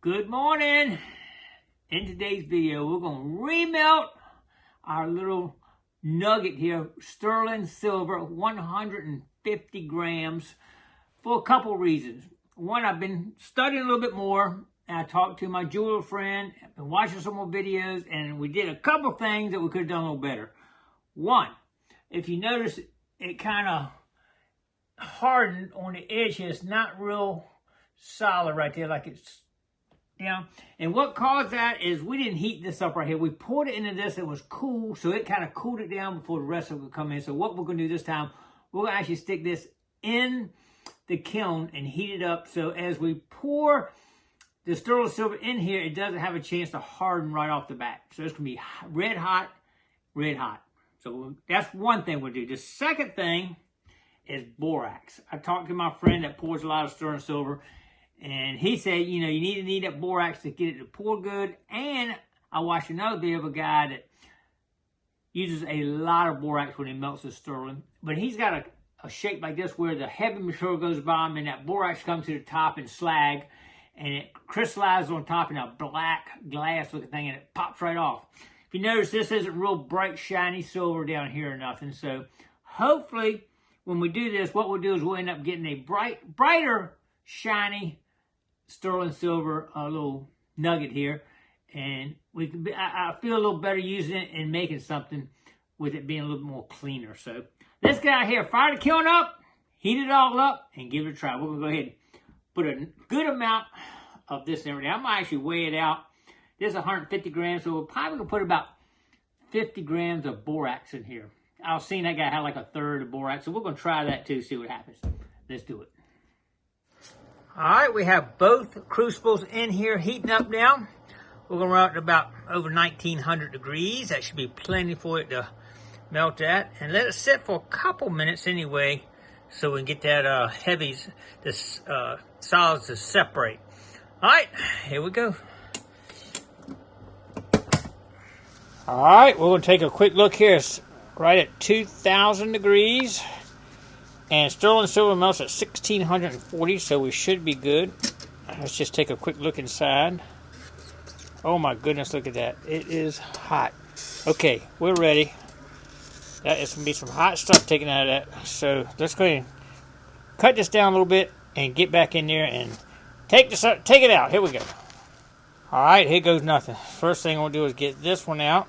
Good morning. In today's video, we're going to remelt our little nugget here, sterling silver, 150 grams, for a couple reasons. One, I've been studying a little bit more, and I talked to my jeweler friend, and watching some more videos, and we did a couple things that we could have done a little better. One, if you notice, it kind of hardened on the edge here. It's not real solid right there, like it's, and what caused that is we didn't heat this up right here. We poured it into this. It was cool, so it kind of cooled it down before the rest of it would come in. So what we're going to do this time, we're going to actually stick this in the kiln and heat it up. So as we pour the sterling silver in here, it doesn't have a chance to harden right off the bat. So it's going to be red hot, red hot. So that's one thing we'll do. The second thing is borax. I talked to my friend that pours a lot of sterling silver, and he said, you need that borax to get it to pour good. And I watched another video of a guy that uses a lot of borax when he melts the sterling. But he's got a shape like this where the heavy material goes by him and that borax comes to the top in slag. And it crystallizes on top in a black glass looking thing, and it pops right off. If you notice, this isn't real bright, shiny silver down here or nothing. So hopefully when we do this, what we'll do is we'll end up getting a brighter, shiny sterling silver little nugget here, and I feel a little better using it and making something with it being a little more cleaner. So let's get out here, fire the kiln up, heat it all up, and give it a try. We're gonna go ahead and put a good amount of this in there. I'm gonna actually weigh it out. This is 150 grams, so we're probably gonna put about 50 grams of borax in here. I was seeing that guy had like a third of borax, so we're gonna try that too, see what happens. Let's do it. All right, we have both crucibles in here heating up now. We're going to run it about over 1900 degrees. That should be plenty for it to melt at. And let it sit for a couple minutes anyway, so we can get that solids to separate. All right, here we go. All right, we're going to take a quick look here. It's right at 2000 degrees. And sterling silver melts at 1640, so we should be good. Let's just take a quick look inside. Oh my goodness, look at that. It is hot. Okay, we're ready. That is going to be some hot stuff taken out of that. So let's go ahead and cut this down a little bit and get back in there and take it out. Here we go. All right, here goes nothing. First thing we'll do is get this one out.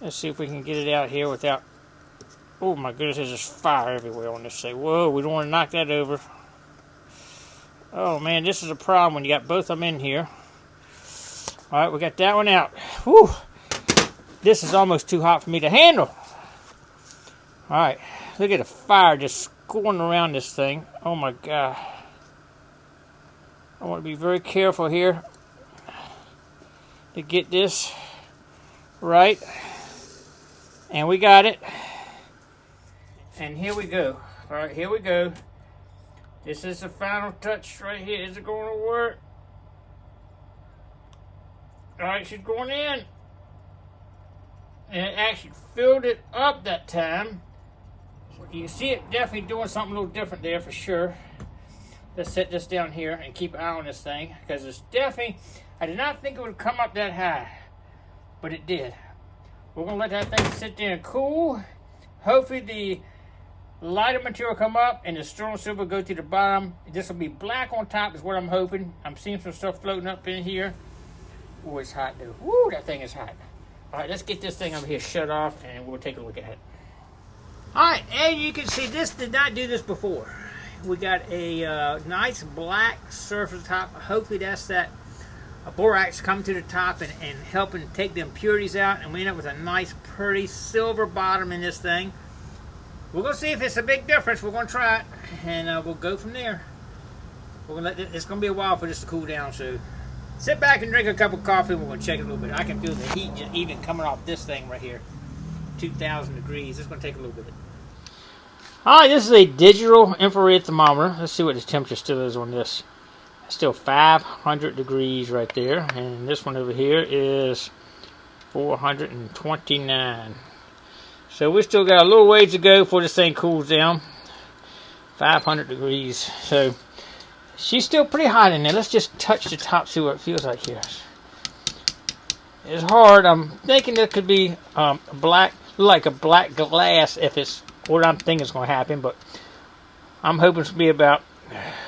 Let's see if we can get it out here without... Oh my goodness, there's just fire everywhere on this thing. Whoa, we don't want to knock that over. Oh man, this is a problem when you got both of them in here. Alright, we got that one out. Whew. This is almost too hot for me to handle. Alright, look at the fire just going around this thing. Oh my god. I want to be very careful here to get this right. And we got it. And here we go. All right, here we go. This is the final touch right here. Is it going to work? All right, she's going in. And it actually filled it up that time. You can see it definitely doing something a little different there for sure. Let's set this down here and keep an eye on this thing, because it's definitely, I did not think it would come up that high, but it did. We're going to let that thing sit there and cool. Hopefully the lighter material come up and the sterling silver go to the bottom. This will be black on top is what I'm hoping. I'm seeing some stuff floating up in here. Oh, it's hot though. Woo, that thing is hot. All right, let's get this thing over here shut off and we'll take a look at it. All right, and you can see this did not do this before. We got a nice black surface top. Hopefully that's that borax coming to the top and helping take the impurities out, and we end up with a nice pretty silver bottom in this thing. We're going to see if it's a big difference. We're going to try it, and we'll go from there. We're going to it's going to be a while for this to cool down, so sit back and drink a cup of coffee, and we're going to check it a little bit. I can feel the heat even coming off this thing right here. 2000 degrees. It's going to take a little bit. Alright, this is a digital infrared thermometer. Let's see what the temperature still is on this. It's still 500 degrees right there, and this one over here is 429. So we still got a little ways to go before this thing cools down. 500 degrees. So She's still pretty hot in there. Let's just touch the top, see what it feels like here. It's hard. I'm thinking there could be like a black glass if it's what I'm thinking is going to happen, but I'm hoping to be about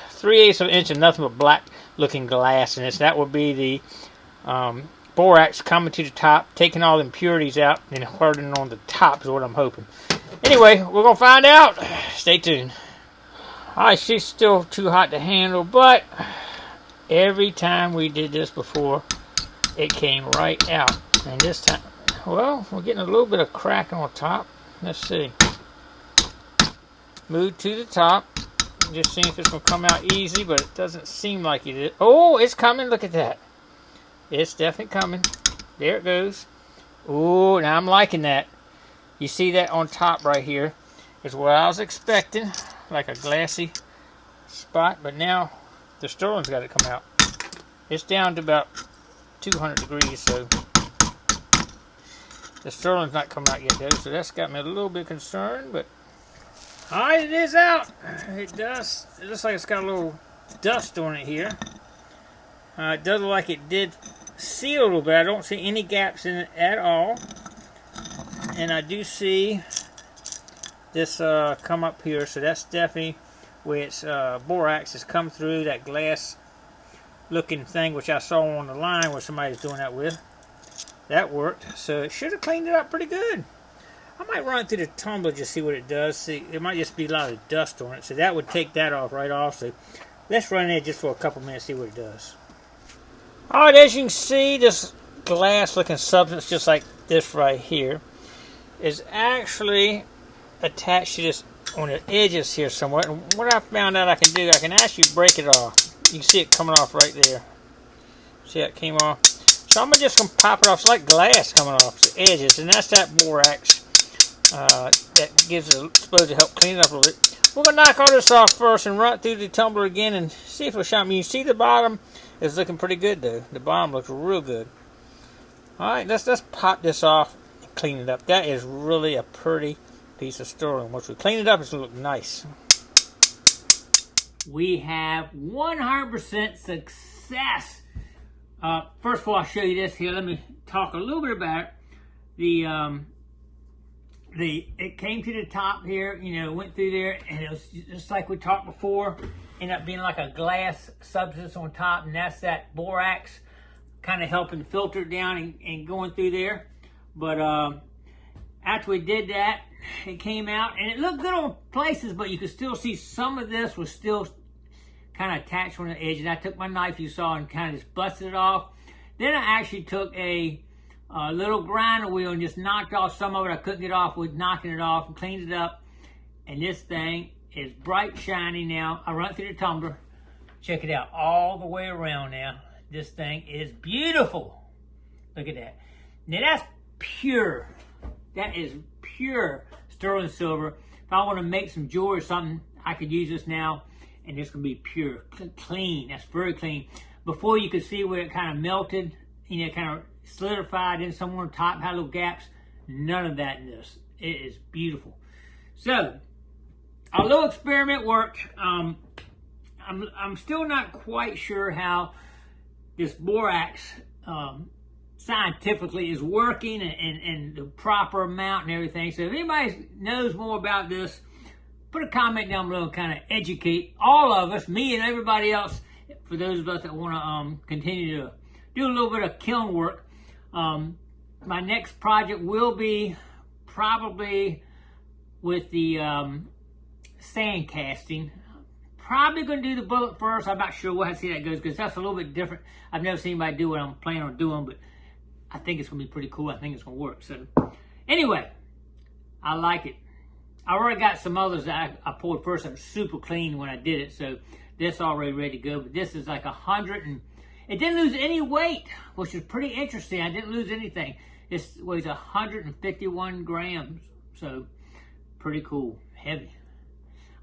3/8 of an inch of nothing but black looking glass in this. That would be the borax coming to the top, taking all the impurities out and hardening on the top is what I'm hoping. Anyway, we're going to find out. Stay tuned. Alright, she's still too hot to handle, but every time we did this before, it came right out. And this time, well, we're getting a little bit of cracking on top. Let's see. Move to the top. Just seeing if it's going to come out easy, but it doesn't seem like it is. Oh, it's coming. Look at that. It's definitely coming. There it goes. Oh, now I'm liking that. You see that on top right here is what I was expecting. Like a glassy spot, but now the sterling's got to come out. It's down to about 200 degrees, so the sterling's not coming out yet though, so that's got me a little bit concerned, but alright, it is out. It does. It looks like it's got a little dust on it here. It does look like it did seal a little bit. I don't see any gaps in it at all, and I do see this come up here, so that's definitely where its borax has come through that glass looking thing, which I saw on the line where somebody's doing that with. That worked, so it should have cleaned it up pretty good. I might run it through the tumbler just see what it does. See, it might just be a lot of dust on it, so that would take that off right off. So let's run it just for a couple minutes, see what it does. Alright, as you can see, this glass looking substance just like this right here is actually attached to this on the edges here somewhat. And what I found out I can do, I can actually break it off. You can see it coming off right there. See how it came off? So I'm just going to pop it off. It's like glass coming off the edges, and that's that borax that gives it supposed to help clean it up a little bit. We're going to knock all this off first and run it through the tumbler again and see if it'll show me. You see the bottom is looking pretty good though. The bottom looks real good. Alright, let's pop this off and clean it up. That is really a pretty piece of sterling. Once we clean it up, it's going to look nice. We have 100% success. First of all, I'll show you this here. Let me talk a little bit about it. It came to the top here, you know, went through there, and it was just like we talked before, ended up being like a glass substance on top, and that's that borax kind of helping filter it down and going through there. But after we did that, it came out, and it looked good on places, but you could still see some of this was still kind of attached on the edge. And I took my knife, you saw, and kind of just busted it off. Then I actually took a little grinder wheel and just knocked off some of it I couldn't get off with knocking it off and cleaned it up. And this thing is bright shiny now. I run it through the tumbler. Check it out all the way around now. This thing is beautiful. Look at that. Now that's pure. That is pure sterling silver. If I want to make some jewelry or something, I could use this now, and it's going to be pure, clean. That's very clean. Before you could see where it kind of melted, you know, kind of solidified in somewhere on top, had little gaps. None of that in this. It is beautiful. So, our little experiment worked. I'm still not quite sure how this borax scientifically is working and the proper amount and everything. So if anybody knows more about this, put a comment down below and kind of educate all of us, me and everybody else, for those of us that want to continue to do a little bit of kiln work. My next project will be probably with the sand casting. Probably going to do the bullet first. I'm not sure. We'll have to see how that goes, because that's a little bit different. I've never seen anybody do what I'm planning on doing, but I think it's going to be pretty cool. I think it's going to work. So anyway, I like it. I already got some others that I poured first. I'm super clean when I did it, so this already ready to go. But this is like 100 and it didn't lose any weight, which is pretty interesting. I didn't lose anything. This weighs 151 grams, so pretty cool, heavy.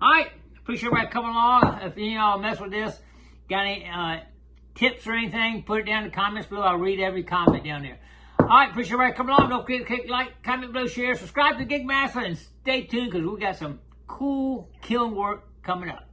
All right, appreciate everybody coming along. If any of y'all mess with this, got any tips or anything, put it down in the comments below. I'll read every comment down there. All right, appreciate everybody coming along. Don't forget to click like, comment below, share, subscribe to Gigmaster, and stay tuned because we got some cool kiln work coming up.